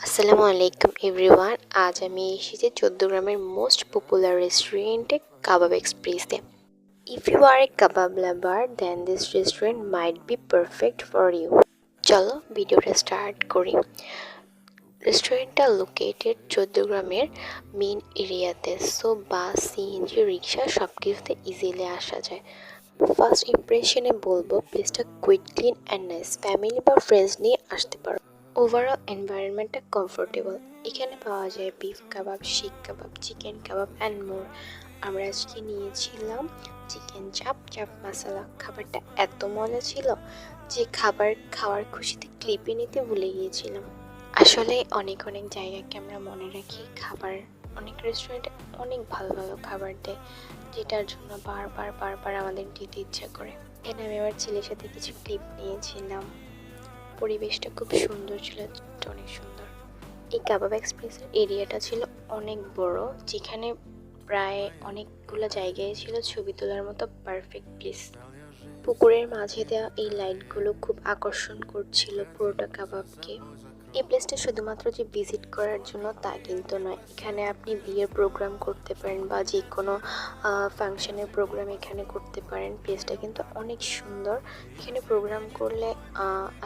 আসসালামু আলাইকুম এভরিওয়ান। আজ আমি এসেছি চৌদ্দগ্রামের মোস্ট পপুলার রেস্টুরেন্টে কাবাব এক্সপ্রেসে। If you are a kebab lover then this restaurant might be perfect for you. চলো ভিডিওটা স্টার্ট করি। রেস্টুরেন্টটা লোকেটেড চৌদ্দগ্রামের মেন এরিয়াতে, সো বাস, সিএনজি, রিক্সা সব কিছুতে ইজিলি আসা যায়। ফার্স্ট ইমপ্রেশনে বলবো প্লেসটা quiet, clean and nice. Family বা ফ্রেন্ডস নিয়ে আসতে পারো। ওভারঅল এনভায়রনমেন্টটা কমফোর্টেবল। এখানে পাওয়া যায় বিফ কাবাব, শিক কাবাব, চিকেন কাবাব অ্যান্ড মোর। আমরা আজকে নিয়েছিলাম চিকেন চাপ, চাপ মশালা। খাবারটা এত মজা ছিল যে খাবার খাওয়ার খুশিতে ক্লিপে নিতে ভুলে গিয়েছিলাম। আসলে অনেক অনেক জায়গাকে আমরা মনে রাখি, খাবার অনেক রেস্টুরেন্টে অনেক ভালো ভালো খাবার দেয়, যেটার জন্য বারবার বারবার আমাদের দিতে ইচ্ছা করে। এখানে আমি আমার ছেলের সাথে কিছু ক্লিপ নিয়েছিলাম। পরিবেশটা খুব সুন্দর ছিল, অনেক সুন্দর। এই কাবাব এক্সপ্রেসের এরিয়াটা ছিল অনেক বড়, যেখানে প্রায় অনেকগুলো জায়গায় ছিল ছবি তোলার মতো পারফেক্ট প্লেস। পুকুরের মাঝে দেওয়া এই লাইটগুলো খুব আকর্ষণ করছিল পুরোটা কাবাবকে। এই প্লেসটা শুধুমাত্র যে ভিজিট করার জন্য তা কিন্তু নয়, এখানে আপনি বিয়ের প্রোগ্রাম করতে পারেন বা যে কোনো ফাংশনের প্রোগ্রাম এখানে করতে পারেন। প্লেসটা কিন্তু অনেক সুন্দর, এখানে প্রোগ্রাম করলে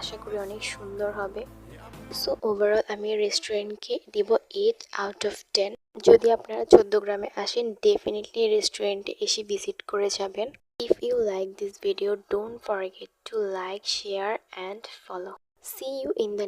আশা করি অনেক সুন্দর হবে। সো ওভারঅল আমি রেস্টুরেন্টকে দিব 8/10। যদি আপনারা চৌদ্দগ্রামে আসেন ডেফিনেটলি রেস্টুরেন্টে এসে ভিজিট করে যাবেন। If you like this video don't forget to like, share and follow. See you in the